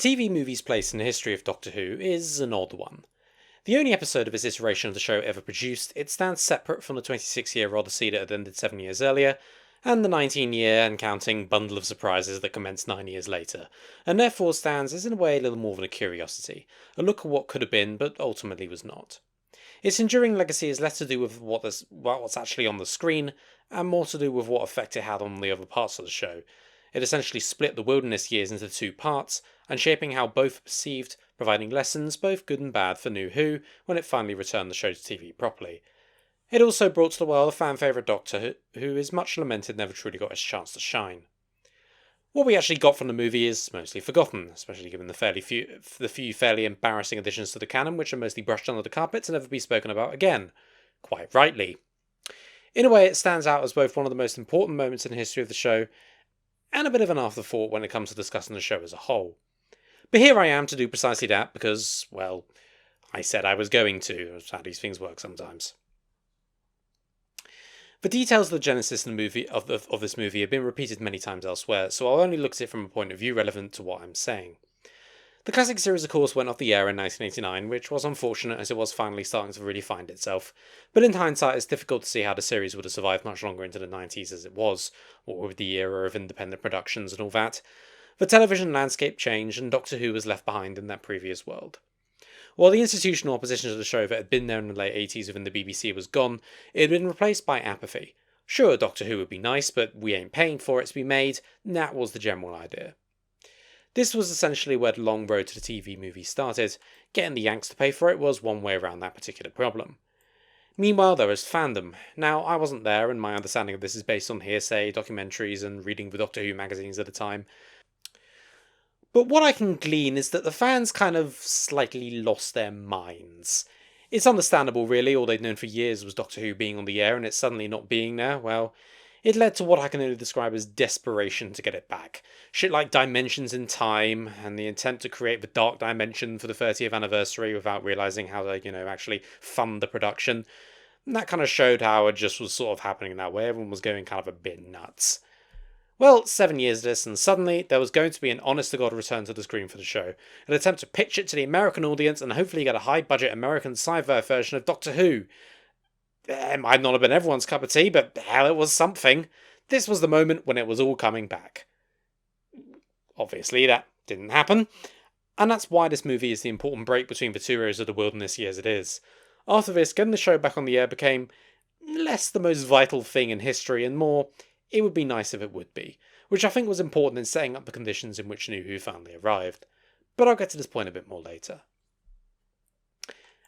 TV movie's place in the history of Doctor Who is an odd one. The only episode of its iteration of the show ever produced, it stands separate from the 26-year odyssey that had ended 7 years earlier, and the 19-year and counting bundle of surprises that commenced 9 years later, and therefore stands as in a way a little more than a curiosity, a look at what could have been but ultimately was not. Its enduring legacy is less to do with what's actually on the screen, and more to do with what effect it had on the other parts of the show. It essentially split the wilderness years into two parts, and shaping how both are perceived, providing lessons, both good and bad, for NuWho when it finally returned the show to TV properly. It also brought to the world a fan favourite Doctor who is much lamented never truly got his chance to shine. What we actually got from the movie is mostly forgotten, especially given the few fairly embarrassing additions to the canon which are mostly brushed under the carpet to never be spoken about again. Quite rightly. In a way, it stands out as both one of the most important moments in the history of the show, and a bit of an afterthought when it comes to discussing the show as a whole. But here I am to do precisely that because, well, I said I was going to. That's how these things work sometimes. The details of the genesis in the movie of this movie have been repeated many times elsewhere, so I'll only look at it from a point of view relevant to what I'm saying. The classic series, of course, went off the air in 1989, which was unfortunate as it was finally starting to really find itself, but in hindsight it's difficult to see how the series would have survived much longer into the 90s as it was, what with the era of independent productions and all that. The television landscape changed and Doctor Who was left behind in that previous world. While the institutional opposition to the show that had been there in the late 80s within the BBC was gone, it had been replaced by apathy. Sure, Doctor Who would be nice, but we ain't paying for it to be made, and that was the general idea. This was essentially where the long road to the TV movie started. Getting the Yanks to pay for it was one way around that particular problem. Meanwhile, there was fandom. Now, I wasn't there, and my understanding of this is based on hearsay, documentaries, and reading the Doctor Who magazines at the time. But what I can glean is that the fans kind of slightly lost their minds. It's understandable, really. All they'd known for years was Doctor Who being on the air, and it suddenly not being there. Well, it led to what I can only describe as desperation to get it back. Shit like Dimensions in Time, and the intent to create the Dark Dimension for the 30th anniversary without realising how to, actually fund the production. And that kind of showed how it just was sort of happening that way. Everyone was going kind of a bit nuts. Well, 7 years of this, and suddenly there was going to be an honest-to-God return to the screen for the show. An attempt to pitch it to the American audience and hopefully get a high-budget American sci-fi version of Doctor Who. It might not have been everyone's cup of tea, but hell, it was something. This was the moment when it was all coming back. Obviously, that didn't happen, and that's why this movie is the important break between the two eras of the wilderness years it is. After this, getting the show back on the air became less the most vital thing in history and more, it would be nice if it would be, which I think was important in setting up the conditions in which NuWho finally arrived. But I'll get to this point a bit more later.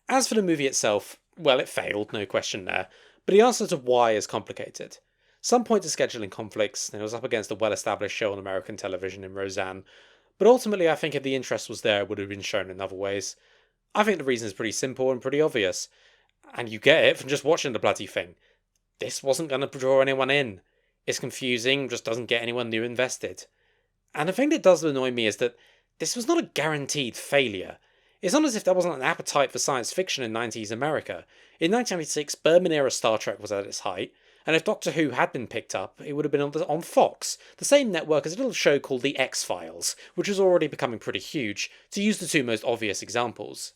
As for the movie itself, well, it failed, no question there, but the answer to why is complicated. Some point to scheduling conflicts, and it was up against a well-established show on American television in Roseanne, but ultimately I think if the interest was there, it would have been shown in other ways. I think the reason is pretty simple and pretty obvious, and you get it from just watching the bloody thing. This wasn't going to draw anyone in. It's confusing, just doesn't get anyone new invested. And the thing that does annoy me is that this was not a guaranteed failure. It's not as if there wasn't an appetite for science fiction in 90s America. In 1996, Berman-era Star Trek was at its height, and if Doctor Who had been picked up, it would have been on Fox, the same network as a little show called The X-Files, which was already becoming pretty huge, to use the two most obvious examples.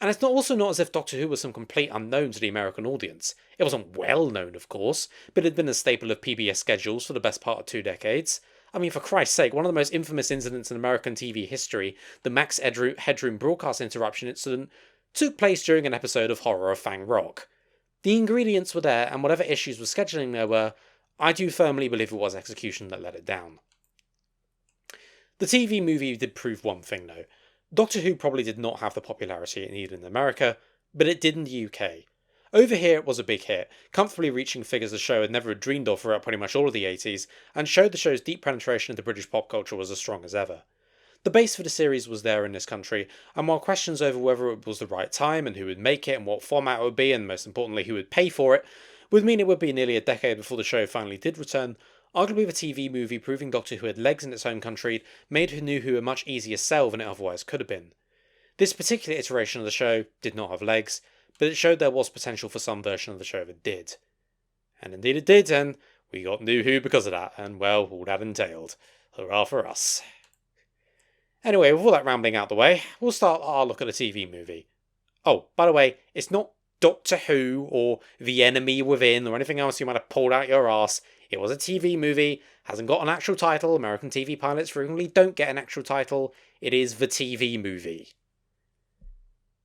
And it's also not as if Doctor Who was some complete unknown to the American audience. It wasn't well known, of course, but it had been a staple of PBS schedules for the best part of 2 decades. I mean, for Christ's sake, one of the most infamous incidents in American TV history, the Max Headroom broadcast interruption incident, took place during an episode of Horror of Fang Rock. The ingredients were there, and whatever issues with scheduling there were, I do firmly believe it was execution that let it down. The TV movie did prove one thing, though. Doctor Who probably did not have the popularity it needed in America, but it did in the UK. Over here it was a big hit, comfortably reaching figures the show had never dreamed of throughout pretty much all of the 80s, and showed the show's deep penetration into British pop culture was as strong as ever. The base for the series was there in this country, and while questions over whether it was the right time and who would make it and what format it would be and most importantly who would pay for it, would mean it would be nearly a decade before the show finally did return, arguably the TV movie proving Doctor Who had legs in its home country made NuWho a much easier sell than it otherwise could have been. This particular iteration of the show did not have legs, but it showed there was potential for some version of the show that did. And indeed it did, and we got NuWho because of that, and well, all that entailed. Hurrah for us. Anyway, with all that rambling out the way, we'll start our look at the TV movie. Oh, by the way, it's not Doctor Who or The Enemy Within or anything else you might have pulled out your arse. It was a TV movie, hasn't got an actual title. American TV pilots frequently don't get an actual title. It is the TV movie.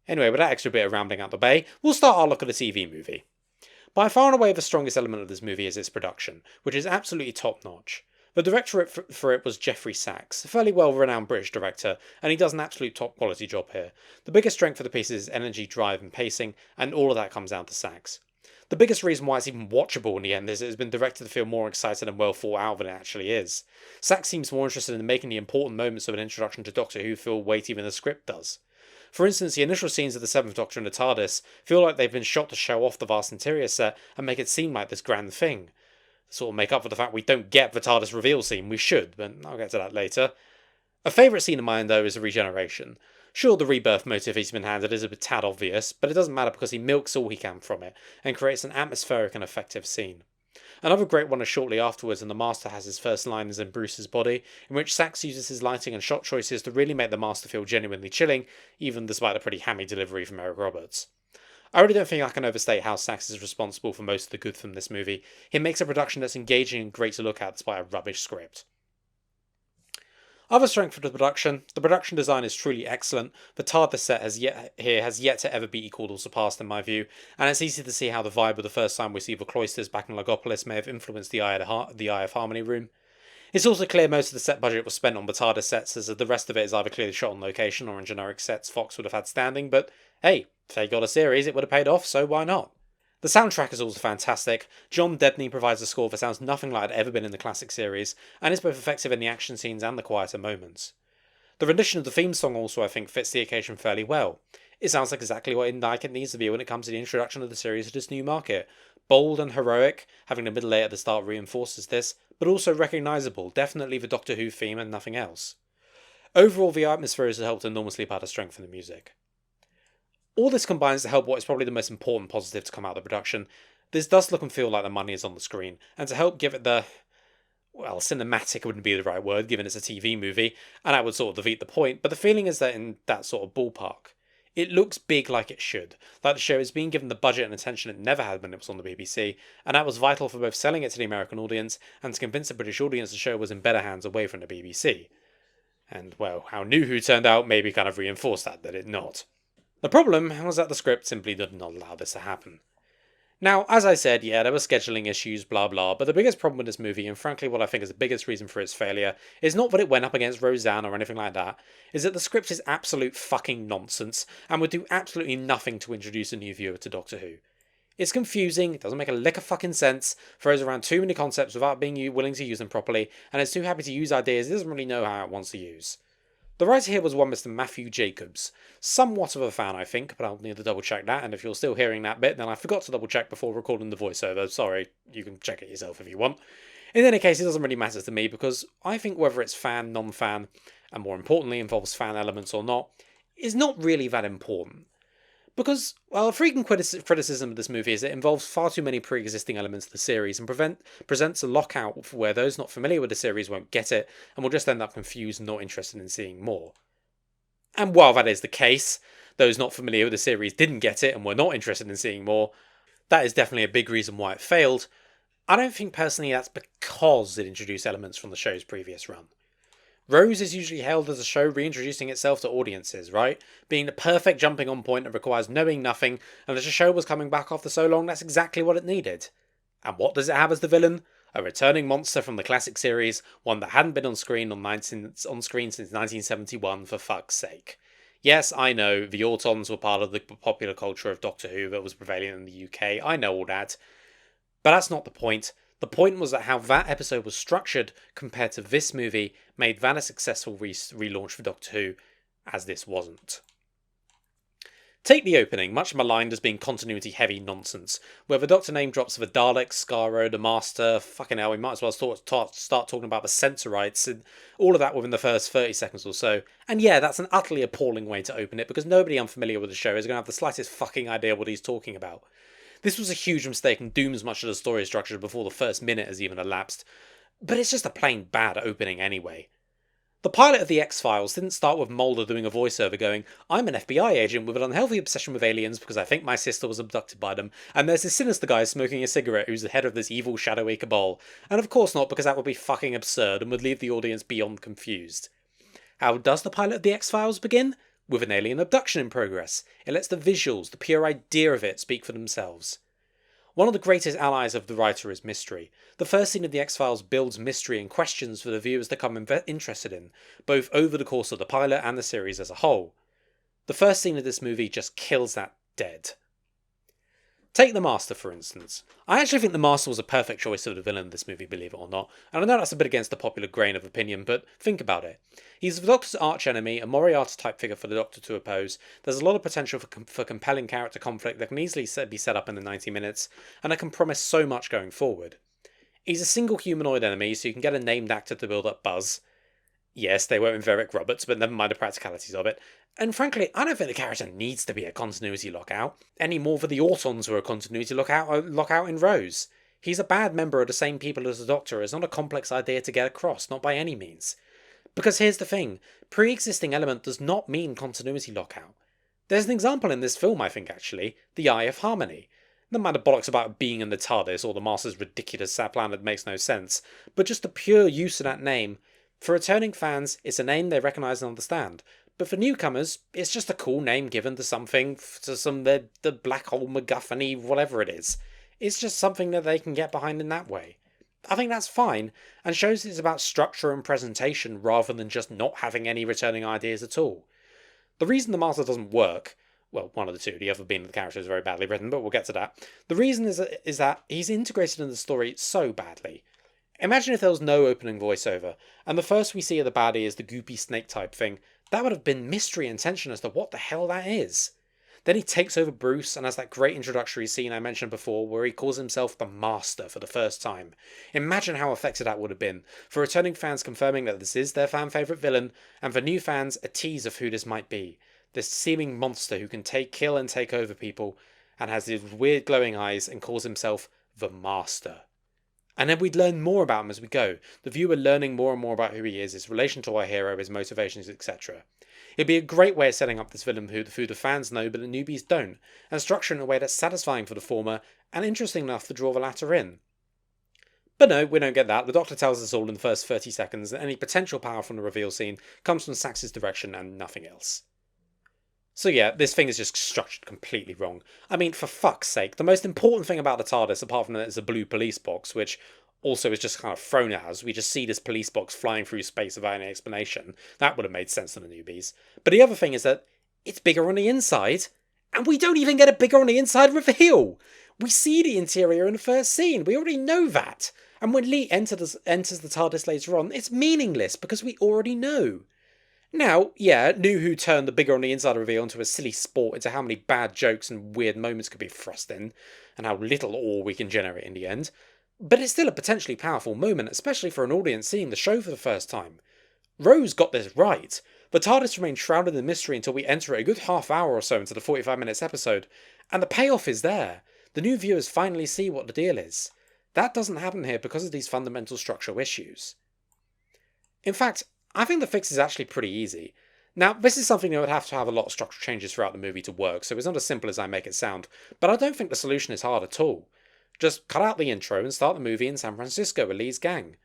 Anyway, with that extra bit of rambling out the way, we'll start our look at the TV movie. By far and away the strongest element of this movie is its production, which is absolutely top notch. The director for it was Geoffrey Sax, a fairly well-renowned British director, and he does an absolute top-quality job here. The biggest strength of the piece is energy, drive, and pacing, and all of that comes down to Sax. The biggest reason why it's even watchable in the end is it has been directed to feel more excited and well thought out than it actually is. Sax seems more interested in making the important moments of an introduction to Doctor Who feel weightier than the script does. For instance, the initial scenes of the Seventh Doctor and the TARDIS feel like they've been shot to show off the vast interior set and make it seem like this grand thing. Sort of make up for the fact we don't get the TARDIS reveal scene. We should, but I'll get to that later. A favourite scene of mine, though, is the regeneration. Sure, the rebirth motif he's been handed is a bit tad obvious, but it doesn't matter because he milks all he can from it, and creates an atmospheric and effective scene. Another great one is shortly afterwards, and the Master has his first line is in Bruce's body, in which Sax uses his lighting and shot choices to really make the Master feel genuinely chilling, even despite the pretty hammy delivery from Eric Roberts. I really don't think I can overstate how Sax is responsible for most of the good from this movie. He makes a production that's engaging and great to look at despite a rubbish script. Other strength of the production design is truly excellent. The TARDIS set has yet to ever be equalled or surpassed in my view, and it's easy to see how the vibe of the first time we see the cloisters back in Logopolis may have influenced the Eye of Harmony room. It's also clear most of the set budget was spent on the TARDIS sets, as the rest of it is either clearly shot on location or in generic sets Fox would have had standing, but hey, if they got a series it would have paid off, so why not? The soundtrack is also fantastic. John Debney provides a score that sounds nothing like it had ever been in the classic series, and is both effective in the action scenes and the quieter moments. The rendition of the theme song also, I think, fits the occasion fairly well. It sounds like exactly what it needs to be when it comes to the introduction of the series to this new market. Bold and heroic, having the middle eight at the start reinforces this, but also recognisable, definitely the Doctor Who theme and nothing else. Overall, the atmosphere has helped enormously by the strength of the music. All this combines to help what is probably the most important positive to come out of the production. This does look and feel like the money is on the screen, and to help give it the... well, cinematic wouldn't be the right word, given it's a TV movie, and that would sort of defeat the point, but the feeling is that in that sort of ballpark. It looks big like it should, like the show is being given the budget and attention it never had when it was on the BBC, and that was vital for both selling it to the American audience and to convince the British audience the show was in better hands away from the BBC. And, well, how NuWho turned out maybe kind of reinforced that it not. The problem was that the script simply did not allow this to happen. Now, as I said, yeah, there were scheduling issues, blah blah, but the biggest problem with this movie, and frankly what I think is the biggest reason for its failure, is not that it went up against Roseanne or anything like that, is that the script is absolute fucking nonsense, and would do absolutely nothing to introduce a new viewer to Doctor Who. It's confusing, it doesn't make a lick of fucking sense, throws around too many concepts without being willing to use them properly, and is too happy to use ideas it doesn't really know how it wants to use. The writer here was one Mr. Matthew Jacobs. Somewhat of a fan, I think, but I'll need to double check that, and if you're still hearing that bit, then I forgot to double check before recording the voiceover. Sorry, you can check it yourself if you want. In any case, it doesn't really matter to me, because I think whether it's fan, non-fan, and more importantly involves fan elements or not, is not really that important. Because, well, a frequent criticism of this movie is it involves far too many pre-existing elements of the series and presents a lockout where those not familiar with the series won't get it and will just end up confused and not interested in seeing more. And while that is the case, those not familiar with the series didn't get it and were not interested in seeing more, that is definitely a big reason why it failed. I don't think personally that's because it introduced elements from the show's previous run. Rose is usually hailed as a show reintroducing itself to audiences, right? Being the perfect jumping on point that requires knowing nothing, and as the show was coming back after so long, that's exactly what it needed. And what does it have as the villain? A returning monster from the classic series, one that hadn't been on screen since 1971, for fuck's sake. Yes, I know, the Autons were part of the popular culture of Doctor Who that was prevailing in the UK, I know all that. But that's not the point. The point was that how that episode was structured compared to this movie made that a successful relaunch for Doctor Who, as this wasn't. Take the opening, much maligned as being continuity-heavy nonsense, where the Doctor name drops the Daleks, Skaro, the Master, fucking hell, we might as well start talking about the Sensorites, and all of that within the first 30 seconds or so. And yeah, that's an utterly appalling way to open it, because nobody unfamiliar with the show is going to have the slightest fucking idea what he's talking about. This was a huge mistake and dooms much of the story structure before the first minute has even elapsed, but it's just a plain bad opening anyway. The pilot of The X-Files didn't start with Mulder doing a voiceover going, "I'm an FBI agent with an unhealthy obsession with aliens because I think my sister was abducted by them, and there's this sinister guy smoking a cigarette who's the head of this evil shadowy cabal." And of course not, because that would be fucking absurd and would leave the audience beyond confused. How does the pilot of The X-Files begin? With an alien abduction in progress. It lets the visuals, the pure idea of it, speak for themselves. One of the greatest allies of the writer is mystery. The first scene of The X-Files builds mystery and questions for the viewers to become interested in, both over the course of the pilot and the series as a whole. The first scene of this movie just kills that dead. Take the Master, for instance. I actually think the Master was a perfect choice of the villain in this movie, believe it or not, and I know that's a bit against the popular grain of opinion, but think about it. He's the Doctor's arch-enemy, a Moriarty-type figure for the Doctor to oppose. There's a lot of potential for compelling character conflict that can easily be set up in the 90 minutes, and that can promise so much going forward. He's a single humanoid enemy, so you can get a named actor to build up buzz. Yes, they won't invoke Roberts, but never mind the practicalities of it. And frankly, I don't think the character needs to be a continuity lockout, any more than the Autons were a continuity lockout in Rose. He's a bad member of the same people as the Doctor is not a complex idea to get across, not by any means. Because here's the thing, pre-existing element does not mean continuity lockout. There's an example in this film, I think, actually, the Eye of Harmony. No matter bollocks about being in the TARDIS or the Master's ridiculous sat planet makes no sense, but just the pure use of that name. For returning fans, it's a name they recognise and understand. But for newcomers, it's just a cool name given to something, to the black hole MacGuffin-y, whatever it is. It's just something that they can get behind in that way. I think that's fine, and shows it's about structure and presentation rather than just not having any returning ideas at all. The reason the Master doesn't work, well, one of the two, the other being the character is very badly written, but we'll get to that. The reason is that he's integrated in the story so badly. Imagine if there was no opening voiceover, and the first we see of the baddie is the goopy snake type thing. That would have been mystery and tension as to what the hell that is. Then he takes over Bruce and has that great introductory scene I mentioned before where he calls himself the Master for the first time. Imagine how effective that would have been, for returning fans confirming that this is their fan favourite villain, and for new fans a tease of who this might be. This seeming monster who can kill and take over people, and has these weird glowing eyes and calls himself the Master. And then we'd learn more about him as we go, the viewer learning more and more about who he is, his relation to our hero, his motivations, etc. It'd be a great way of setting up this villain who the fans know but the newbies don't, and structure it in a way that's satisfying for the former and interesting enough to draw the latter in. But no, we don't get that. The Doctor tells us all in the first 30 seconds that any potential power from the reveal scene comes from Sax's direction and nothing else. So yeah, this thing is just structured completely wrong. I mean, for fuck's sake, the most important thing about the TARDIS, apart from that, is a blue police box, which also is just kind of thrown at us. We just see this police box flying through space without any explanation. That would have made sense to the newbies. But the other thing is that it's bigger on the inside, and we don't even get a bigger on the inside reveal. We see the interior in the first scene. We already know that. And when Lee enters the TARDIS later on, it's meaningless because we already know. Now, yeah, NuWho turned the bigger on the inside reveal into a silly sport into how many bad jokes and weird moments could be thrust in, and how little awe we can generate in the end. But it's still a potentially powerful moment, especially for an audience seeing the show for the first time. Rose got this right. The TARDIS remains shrouded in mystery until we enter it a good half hour or so into the 45 minutes episode, and the payoff is there. The new viewers finally see what the deal is. That doesn't happen here because of these fundamental structural issues. In fact, I think the fix is actually pretty easy. Now, this is something that would have to have a lot of structural changes throughout the movie to work, so it's not as simple as I make it sound, but I don't think the solution is hard at all. Just cut out the intro and start the movie in San Francisco with Lee's gang.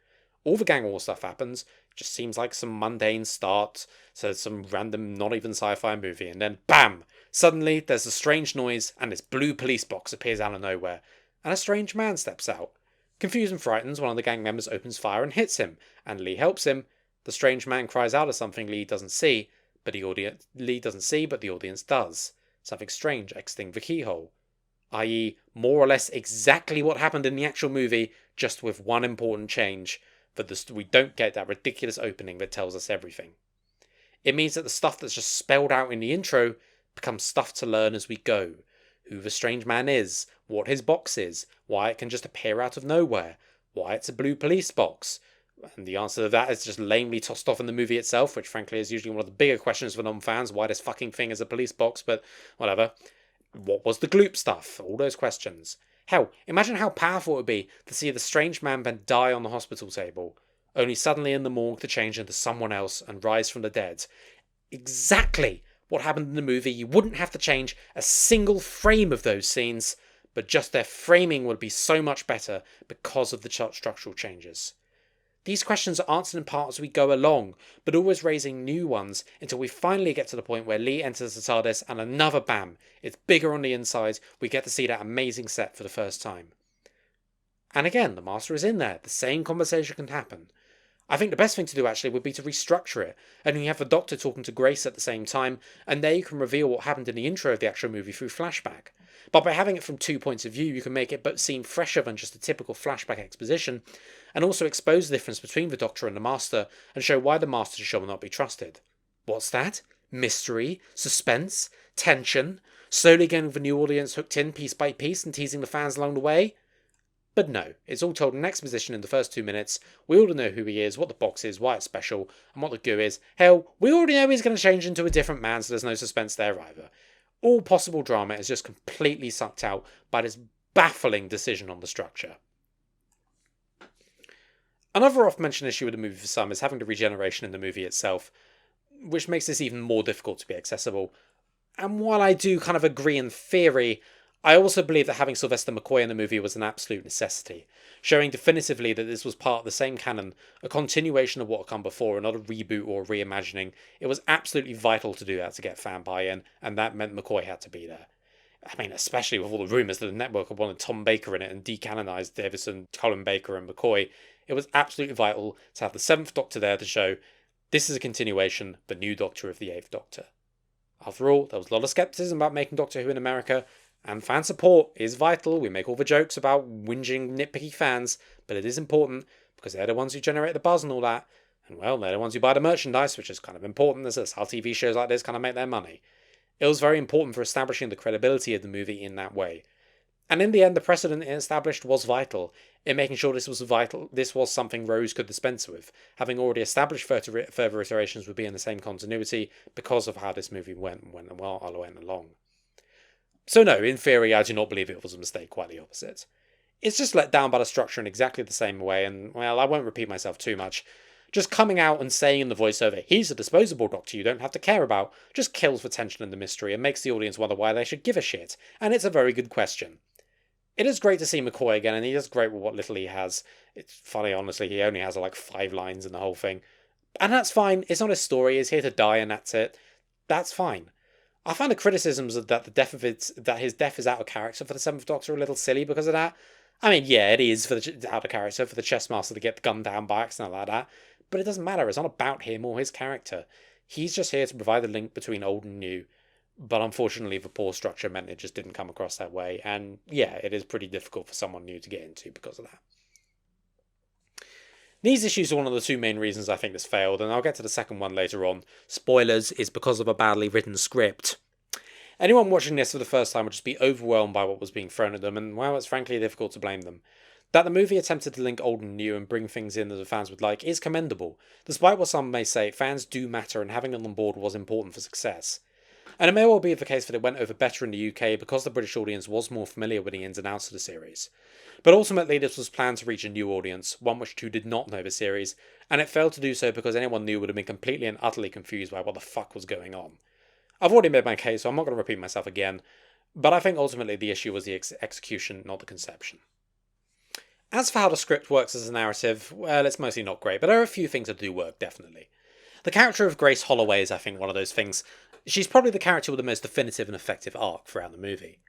All the gang war stuff happens, just seems like some mundane start to some random not even sci-fi movie, and then BAM! Suddenly there's a strange noise and this blue police box appears out of nowhere, and a strange man steps out. Confused and frightened, one of the gang members opens fire and hits him, and Lee helps him. The strange man cries out at something Lee doesn't see, but the audience does. Something strange exiting the keyhole. I.e., more or less exactly what happened in the actual movie, just with one important change, that we don't get that ridiculous opening that tells us everything. It means that the stuff that's just spelled out in the intro becomes stuff to learn as we go. Who the strange man is, what his box is, why it can just appear out of nowhere, why it's a blue police box. And the answer to that is just lamely tossed off in the movie itself, which frankly is usually one of the bigger questions for non-fans, why this fucking thing is a police box, but whatever. What was the gloop stuff? All those questions. Hell, imagine how powerful it would be to see the strange man then die on the hospital table. only suddenly in the morgue to change into someone else and rise from the dead. Exactly what happened in the movie. You wouldn't have to change a single frame of those scenes, but just their framing would be so much better because of the structural changes. These questions are answered in part as we go along, but always raising new ones until we finally get to the point where Lee enters the TARDIS and another bam, it's bigger on the inside, we get to see that amazing set for the first time. And again, the Master is in there, the same conversation can happen. I think the best thing to do actually would be to restructure it, and you have the Doctor talking to Grace at the same time, and there you can reveal what happened in the intro of the actual movie through flashback. But by having it from 2 points of view, you can make it seem fresher than just a typical flashback exposition, and also expose the difference between the Doctor and the Master, and show why the Master shall not be trusted. What's that? Mystery? Suspense? Tension? Slowly getting the new audience hooked in piece by piece and teasing the fans along the way? But no, it's all told in exposition in the first 2 minutes. We already know who he is, what the box is, why it's special, and what the goo is. Hell, we already know he's going to change into a different man, so there's no suspense there either. All possible drama is just completely sucked out by this baffling decision on the structure. Another oft-mentioned issue with the movie for some is having the regeneration in the movie itself, which makes this even more difficult to be accessible. And while I do kind of agree in theory, I also believe that having Sylvester McCoy in the movie was an absolute necessity, showing definitively that this was part of the same canon, a continuation of what had come before, and not a reboot or a reimagining. It was absolutely vital to do that to get fan buy-in, and that meant McCoy had to be there. I mean, especially with all the rumours that the network had wanted Tom Baker in it and decanonised Davison, Colin Baker and McCoy, it was absolutely vital to have the 7th Doctor there to show this is a continuation, the new Doctor of the 8th Doctor. After all, there was a lot of scepticism about making Doctor Who in America, and fan support is vital. We make all the jokes about whinging, nitpicky fans, but it is important because they're the ones who generate the buzz and all that. And well, they're the ones who buy the merchandise, which is kind of important as how TV shows like this kind of make their money. It was very important for establishing the credibility of the movie in that way. And in the end, the precedent it established was vital in making sure this was something Rose could dispense with, having already established further iterations would be in the same continuity because of how this movie went along. So no, in theory, I do not believe it was a mistake, quite the opposite. It's just let down by the structure in exactly the same way, and, well, I won't repeat myself too much. Just coming out and saying in the voiceover, he's a disposable Doctor you don't have to care about, just kills the tension and the mystery and makes the audience wonder why they should give a shit, and it's a very good question. It is great to see McCoy again, and he does great with what little he has. It's funny, honestly, he only has like 5 lines in the whole thing. And that's fine, it's not his story, he's here to die and that's it. That's fine. I find the criticisms of that his death is out of character for the 7th Doctor a little silly because of that. I mean, yeah, it is out of character for the Chessmaster to get gunned down by accident like that, but it doesn't matter, it's not about him or his character. He's just here to provide the link between old and new, but unfortunately the poor structure meant it just didn't come across that way, and yeah, it is pretty difficult for someone new to get into because of that. These issues are one of the 2 main reasons I think this failed, and I'll get to the second one later on. Spoilers, is because of a badly written script. Anyone watching this for the first time would just be overwhelmed by what was being thrown at them, and well, it's frankly difficult to blame them. That the movie attempted to link old and new and bring things in that the fans would like is commendable. Despite what some may say, fans do matter, and having them on board was important for success. And it may well be the case that it went over better in the UK because the British audience was more familiar with the ins and outs of the series. But ultimately this was planned to reach a new audience, one who did not know the series, and it failed to do so because anyone new would have been completely and utterly confused by what the fuck was going on. I've already made my case, so I'm not going to repeat myself again, but I think ultimately the issue was the execution, not the conception. As for how the script works as a narrative, well, it's mostly not great, but there are a few things that do work, definitely. The character of Grace Holloway is, I think, one of those things. She's probably the character with the most definitive and effective arc throughout the movie.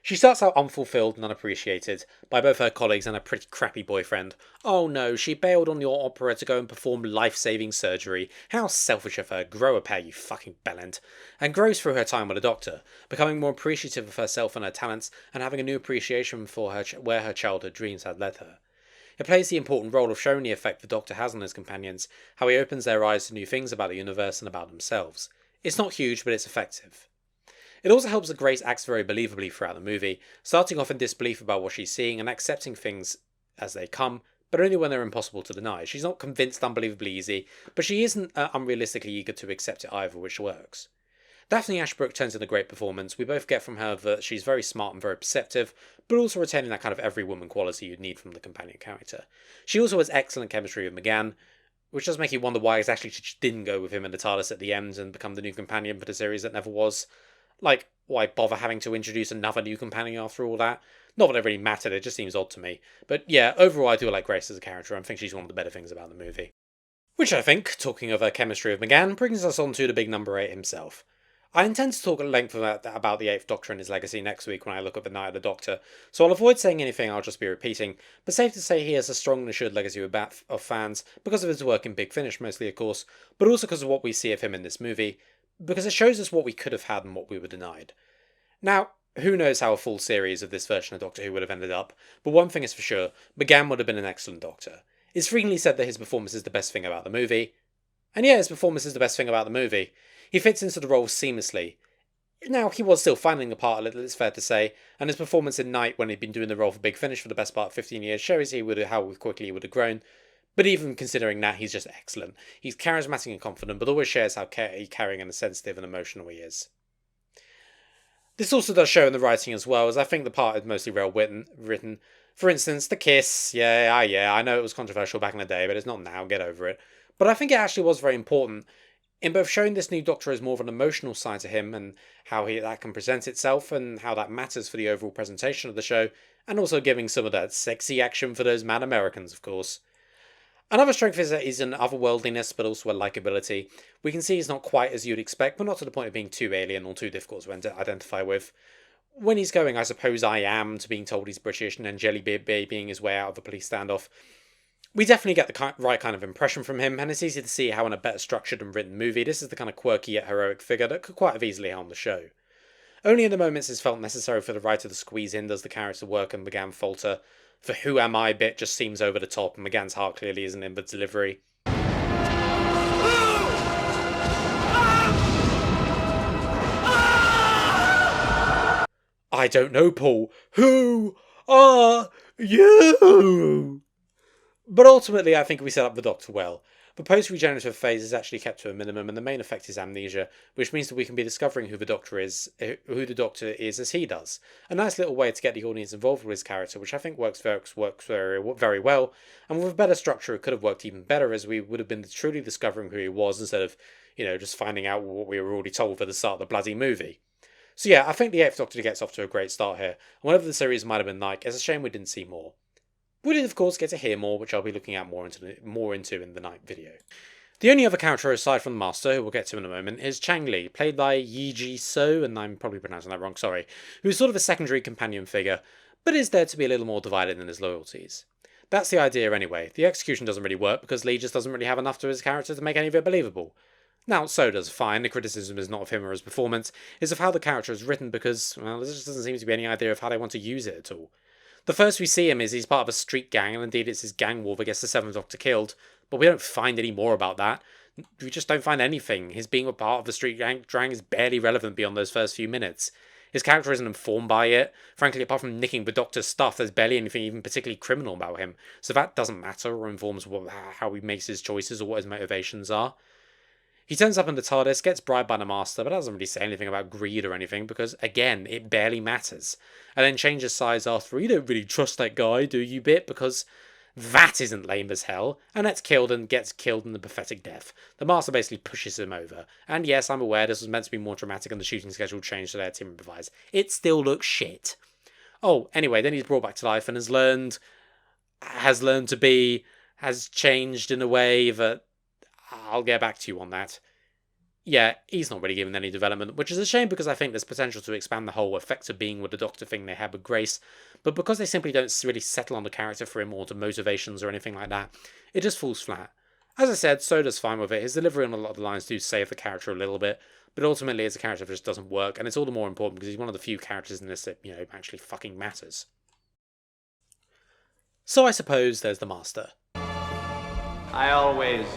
She starts out unfulfilled and unappreciated by both her colleagues and a pretty crappy boyfriend. Oh no, she bailed on your opera to go and perform life-saving surgery. How selfish of her, grow a pair, you fucking bellend. And grows through her time with a doctor, becoming more appreciative of herself and her talents, and having a new appreciation for where her childhood dreams had led her. It plays the important role of showing the effect the Doctor has on his companions, how he opens their eyes to new things about the universe and about themselves. It's not huge, but it's effective. It also helps that Grace acts very believably throughout the movie, starting off in disbelief about what she's seeing and accepting things as they come, but only when they're impossible to deny. She's not convinced unbelievably easy, but she isn't unrealistically eager to accept it either, which works. Daphne Ashbrook turns in a great performance. We both get from her that she's very smart and very perceptive, but also retaining that kind of every woman quality you'd need from the companion character. She also has excellent chemistry with McGann, which does make you wonder why exactly she didn't go with him in the TARDIS at the end and become the new companion for the series that never was. Like, why bother having to introduce another new companion after all that? Not that it really mattered, it just seems odd to me. But yeah, overall I do like Grace as a character, and I think she's one of the better things about the movie. Which I think, talking of her chemistry with McGann, brings us on to the big number 8 himself. I intend to talk at length about the Eighth Doctor and his legacy next week when I look at the Night of the Doctor, so I'll avoid saying anything, I'll just be repeating, but safe to say he has a strong and assured legacy of fans, because of his work in Big Finish mostly of course, but also because of what we see of him in this movie, because it shows us what we could have had and what we were denied. Now, who knows how a full series of this version of Doctor Who would have ended up, but one thing is for sure, McGann would have been an excellent Doctor. It's frequently said that his performance is the best thing about the movie, and yeah, his performance is the best thing about the movie. He fits into the role seamlessly. Now, he was still finding the part a little, it's fair to say, and his performance in Night when he'd been doing the role for Big Finish for the best part of 15 years shows how quickly he would have grown. But even considering that, he's just excellent. He's charismatic and confident, but always shares how caring and sensitive and emotional he is. This also does show in the writing as well, as I think the part is mostly well written. For instance, the kiss. Yeah, I know it was controversial back in the day, but it's not now, get over it. But I think it actually was very important in both showing this new Doctor as more of an emotional side to him and how that can present itself and how that matters for the overall presentation of the show, and also giving some of that sexy action for those mad Americans, of course. Another strength is that he's an otherworldliness, but also a likability. We can see he's not quite as you'd expect, but not to the point of being too alien or too difficult to identify with. When he's going, I suppose I am, to being told he's British and then jelly babying his way out of the police standoff, we definitely get the right kind of impression from him, and it's easy to see how in a better structured and written movie this is the kind of quirky yet heroic figure that could quite have easily helmed the show. Only in the moments it's felt necessary for the writer to squeeze in does the character work and McGann falter. The who am I bit just seems over the top, and McGann's heart clearly isn't in the delivery. I don't know, Paul. Who are you? But ultimately, I think we set up the Doctor well. The post-regenerative phase is actually kept to a minimum, and the main effect is amnesia, which means that we can be discovering who the Doctor is as he does. A nice little way to get the audience involved with his character, which I think works very well, and with a better structure it could have worked even better, as we would have been truly discovering who he was instead of, just finding out what we were already told at the start of the bloody movie. So yeah, I think the Eighth Doctor gets off to a great start here, and whatever the series might have been like, it's a shame we didn't see more. We did, of course, get to hear more, which I'll be looking at more into in the Night video. The only other character aside from the Master, who we'll get to in a moment, is Chang Li, played by Yi Ji So, and I'm probably pronouncing that wrong, sorry, who's sort of a secondary companion figure, but is there to be a little more divided in his loyalties. That's the idea anyway. The execution doesn't really work because Li just doesn't really have enough to his character to make any of it believable. Now, So does fine. The criticism is not of him or his performance, it's of how the character is written because, well, there just doesn't seem to be any idea of how they want to use it at all. The first we see him is he's part of a street gang, and indeed it's his gang war that gets the Seventh Doctor killed, but we don't find any more about that. We just don't find anything. His being a part of the street gang is barely relevant beyond those first few minutes. His character isn't informed by it. Frankly, apart from nicking the Doctor's stuff, there's barely anything even particularly criminal about him, so that doesn't matter or informs how he makes his choices or what his motivations are. He turns up in the TARDIS, gets bribed by the Master, but doesn't really say anything about greed or anything because, again, it barely matters. And then changes sides after, you don't really trust that guy, do you, bit? Because that isn't lame as hell, and gets killed in the pathetic death. The Master basically pushes him over. And yes, I'm aware this was meant to be more dramatic and the shooting schedule changed so they had to improvise. It still looks shit. Oh, anyway, then he's brought back to life and has changed in a way that I'll get back to you on that. Yeah, he's not really given any development, which is a shame because I think there's potential to expand the whole effect of being with the Doctor thing they had with Grace, but because they simply don't really settle on the character for him or to motivations or anything like that, it just falls flat. As I said, So does fine with it. His delivery on a lot of the lines do save the character a little bit, but ultimately it's a character that just doesn't work, and it's all the more important because he's one of the few characters in this that, actually fucking matters. So I suppose there's the Master. I always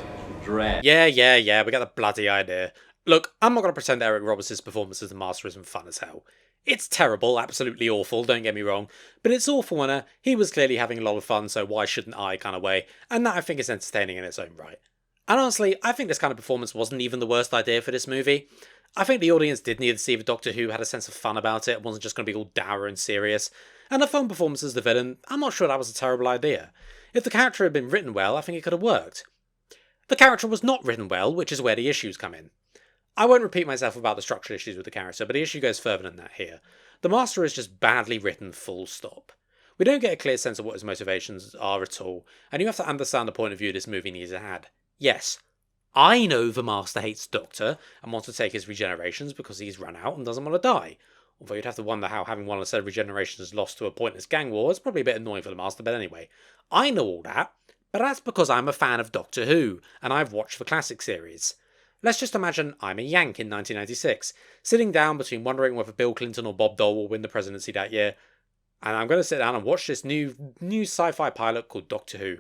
dread. Yeah, we got the bloody idea. Look, I'm not going to pretend Eric Roberts' performance as the Master isn't fun as hell. It's terrible, absolutely awful, don't get me wrong, but it's awful when he was clearly having a lot of fun, so why shouldn't I kind of way, and that I think is entertaining in its own right. And honestly, I think this kind of performance wasn't even the worst idea for this movie. I think the audience did need to see if Doctor Who had a sense of fun about it and wasn't just going to be all dour and serious, and a fun performance as the villain, I'm not sure that was a terrible idea. If the character had been written well, I think it could have worked. The character was not written well, which is where the issues come in. I won't repeat myself about the structural issues with the character, but the issue goes further than that here. The Master is just badly written, full stop. We don't get a clear sense of what his motivations are at all, and you have to understand the point of view this movie needs to have. Yes, I know the Master hates Doctor and wants to take his regenerations because he's run out and doesn't want to die. Although you'd have to wonder how having one of a set of regenerations lost to a pointless gang war is probably a bit annoying for the Master, but anyway. I know all that, but that's because I'm a fan of Doctor Who, and I've watched the classic series. Let's just imagine I'm a Yank in 1996, sitting down between wondering whether Bill Clinton or Bob Dole will win the presidency that year, and I'm going to sit down and watch this new sci-fi pilot called Doctor Who.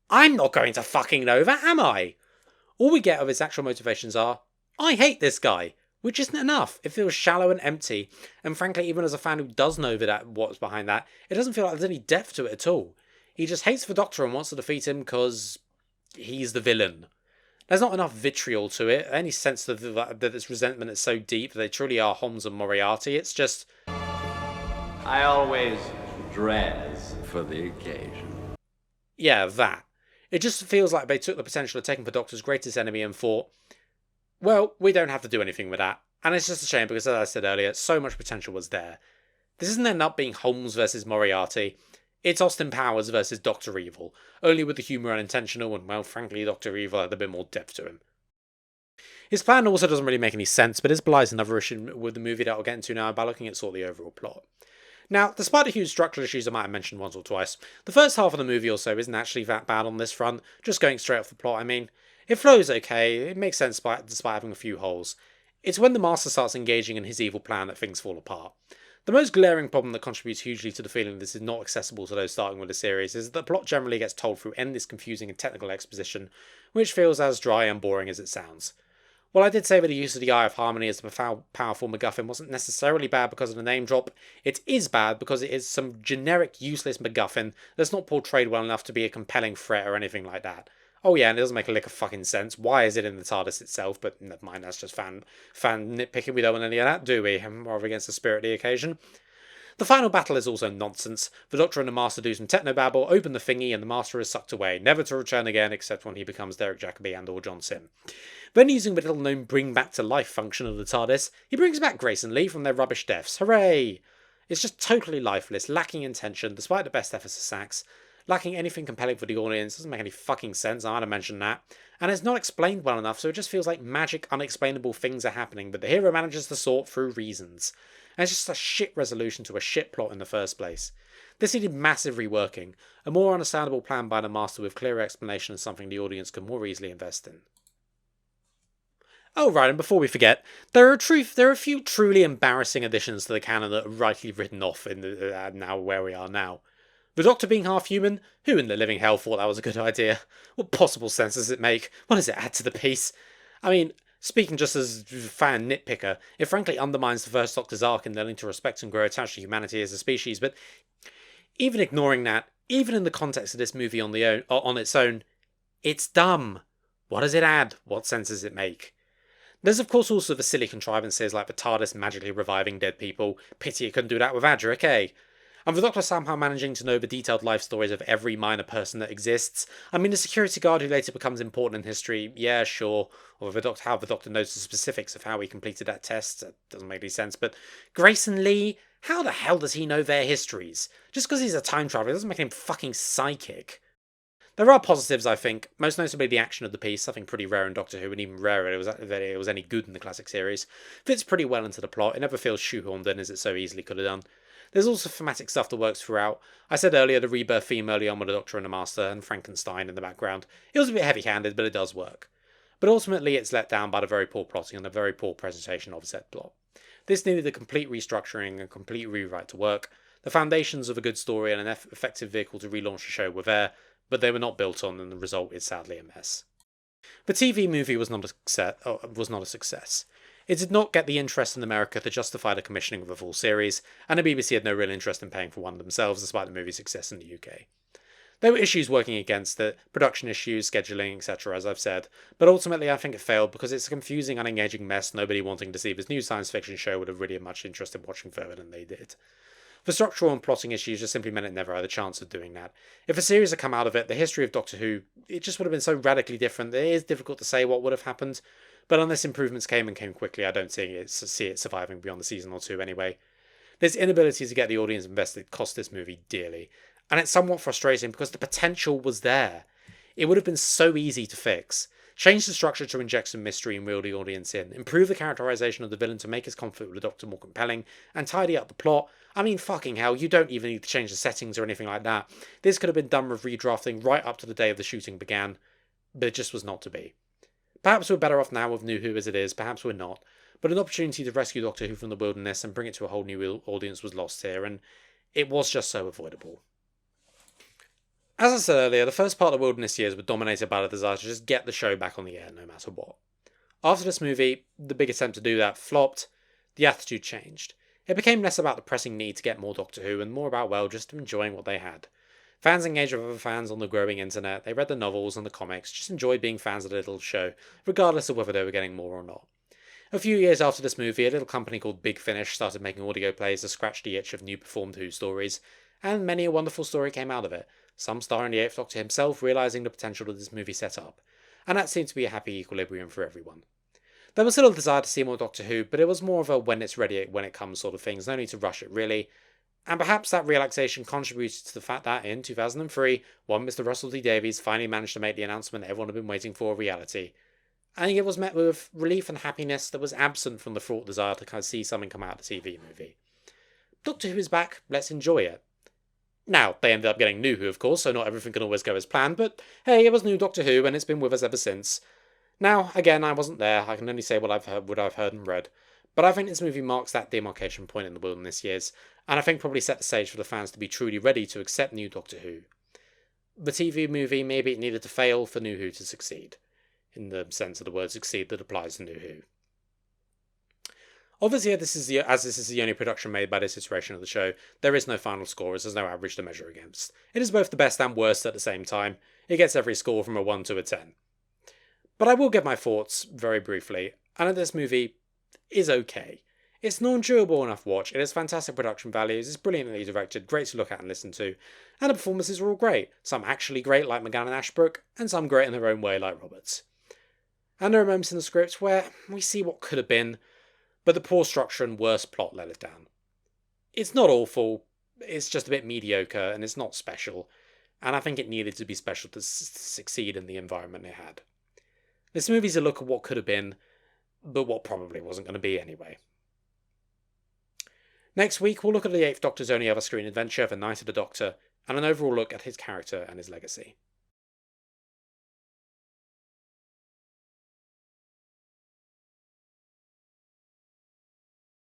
I'm not going to fucking know that, am I? All we get of his actual motivations are, I hate this guy, which isn't enough. It feels shallow and empty, and frankly, even as a fan who does know what's behind that, it doesn't feel like there's any depth to it at all. He just hates the Doctor and wants to defeat him because he's the villain. There's not enough vitriol to it, any sense that this resentment is so deep that they truly are Holmes and Moriarty. It's just, I always dress for the occasion. yeah, that. It just feels like they took the potential of taking the Doctor's greatest enemy and thought, well, we don't have to do anything with that. And it's just a shame because, as I said earlier, so much potential was there. This doesn't end up being Holmes versus Moriarty. It's Austin Powers versus Dr. Evil, only with the humour unintentional and, well, frankly, Dr. Evil had a bit more depth to him. His plan also doesn't really make any sense, but this belies another issue with the movie that I'll get into now by looking at sort of the overall plot. Now, despite the huge structural issues I might have mentioned once or twice, the first half of the movie or so isn't actually that bad on this front, just going straight off the plot, I mean. It flows okay, it makes sense despite having a few holes. It's when the Master starts engaging in his evil plan that things fall apart. The most glaring problem that contributes hugely to the feeling this is not accessible to those starting with the series is that the plot generally gets told through endless confusing and technical exposition, which feels as dry and boring as it sounds. While I did say that the use of the Eye of Harmony as a powerful MacGuffin wasn't necessarily bad because of the name drop, it is bad because it is some generic, useless MacGuffin that's not portrayed well enough to be a compelling threat or anything like that. Oh yeah, and it doesn't make a lick of fucking sense. Why is it in the TARDIS itself? But never mind, that's just fan nitpicking. We don't want any of that, do we? I'm more against the spirit of the occasion. The final battle is also nonsense. The Doctor and the Master do some technobabble, open the thingy, and the Master is sucked away, never to return again except when he becomes Derek Jacobi and or John Sim. Then using the little-known bring-back-to-life function of the TARDIS, he brings back Grace and Lee from their rubbish deaths. Hooray! It's just totally lifeless, lacking intention, despite the best efforts of Sax. Lacking anything compelling for the audience, doesn't make any fucking sense, I might have mentioned that. And it's not explained well enough, so it just feels like magic, unexplainable things are happening, but the hero manages to sort through reasons. And it's just a shit resolution to a shit plot in the first place. This needed massive reworking, a more understandable plan by the Master with clearer explanation is something the audience could more easily invest in. Oh right, and before we forget, there are a few truly embarrassing additions to the canon that are rightly written off in now where we are now. The Doctor being half-human? Who in the living hell thought that was a good idea? What possible sense does it make? What does it add to the piece? I mean, speaking just as a fan nitpicker, it frankly undermines the first Doctor's arc in learning to respect and grow attached to humanity as a species, but even ignoring that, even in the context of this movie on its own, it's dumb. What does it add? What sense does it make? There's of course also the silly contrivances like the TARDIS magically reviving dead people. Pity it couldn't do that with Adric, eh? And the Doctor somehow managing to know the detailed life stories of every minor person that exists. I mean, the security guard who later becomes important in history, yeah, sure. Or how the Doctor knows the specifics of how he completed that test, that doesn't make any sense. But Grace and Lee, how the hell does he know their histories? Just because he's a time traveler doesn't make him fucking psychic. There are positives, I think, most notably the action of the piece, something pretty rare in Doctor Who, and even rarer that it was any good in the classic series. Fits pretty well into the plot, it never feels shoehorned in as it so easily could have done. There's also thematic stuff that works throughout. I said earlier the rebirth theme early on with the Doctor and the Master and Frankenstein in the background. It was a bit heavy-handed, but it does work. But ultimately it's let down by the very poor plotting and the very poor presentation of said plot. This needed a complete restructuring and a complete rewrite to work. The foundations of a good story and an effective vehicle to relaunch the show were there, but they were not built on, and the result is sadly a mess. The TV movie was not a success. It did not get the interest in America to justify the commissioning of a full series, and the BBC had no real interest in paying for one themselves despite the movie's success in the UK. There were issues working against it, production issues, scheduling, etc., as I've said, but ultimately I think it failed because it's a confusing, unengaging mess nobody wanting to see this new science fiction show would have really much interest in watching further than they did. The structural and plotting issues just simply meant it never had a chance of doing that. If a series had come out of it, the history of Doctor Who, it just would have been so radically different that it is difficult to say what would have happened, but unless improvements came and came quickly, I don't see it surviving beyond the season or two anyway. This inability to get the audience invested cost this movie dearly, and it's somewhat frustrating because the potential was there. It would have been so easy to fix. Change the structure to inject some mystery and reel the audience in, improve the characterization of the villain to make his conflict with the Doctor more compelling, and tidy up the plot. I mean, fucking hell, you don't even need to change the settings or anything like that. This could have been done with redrafting right up to the day of the shooting began, but it just was not to be. Perhaps we're better off now with NuWho as it is, perhaps we're not, but an opportunity to rescue Doctor Who from the wilderness and bring it to a whole new audience was lost here, and it was just so avoidable. As I said earlier, the first part of the wilderness years were dominated by the desire to just get the show back on the air no matter what. After this movie, the big attempt to do that flopped, the attitude changed. It became less about the pressing need to get more Doctor Who and more about, well, just enjoying what they had. Fans engaged with other fans on the growing internet, they read the novels and the comics, just enjoyed being fans of the little show, regardless of whether they were getting more or not. A few years after this movie, a little company called Big Finish started making audio plays to scratch the itch of new performed Who stories, and many a wonderful story came out of it, some starring the Eighth Doctor himself realising the potential that this movie set up, and that seemed to be a happy equilibrium for everyone. There was still a desire to see more Doctor Who, but it was more of a when it's ready, when it comes sort of thing, no need to rush it really, and perhaps that relaxation contributed to the fact that in 2003, one Mr. Russell T Davies finally managed to make the announcement everyone had been waiting for a reality. And it was met with relief and happiness that was absent from the fraught desire to kind of see something come out of the TV movie. Doctor Who is back, let's enjoy it. Now, they ended up getting NuWho, of course, so not everything can always go as planned, but hey, it was new Doctor Who, and it's been with us ever since. Now, again, I wasn't there, I can only say what I've heard and read, but I think this movie marks that demarcation point in the wilderness years, and I think probably set the stage for the fans to be truly ready to accept new Doctor Who. The TV movie, maybe it needed to fail for NuWho to succeed, in the sense of the word succeed that applies to NuWho. Obviously, this is the only production made by this iteration of the show, there is no final score as there's no average to measure against. It is both the best and worst at the same time. It gets every score from a 1 to a 10. But I will give my thoughts very briefly, and this movie is okay. It's an endurable enough watch, it has fantastic production values, it's brilliantly directed, great to look at and listen to, and the performances are all great. Some actually great like McGann and Ashbrook, and some great in their own way like Roberts. And there are moments in the script where we see what could have been, but the poor structure and worse plot let it down. It's not awful, it's just a bit mediocre and it's not special, and I think it needed to be special to succeed in the environment it had. This movie's a look at what could have been, but what probably wasn't going to be anyway. Next week, we'll look at the Eighth Doctor's only other screen adventure, The Night of the Doctor, and an overall look at his character and his legacy.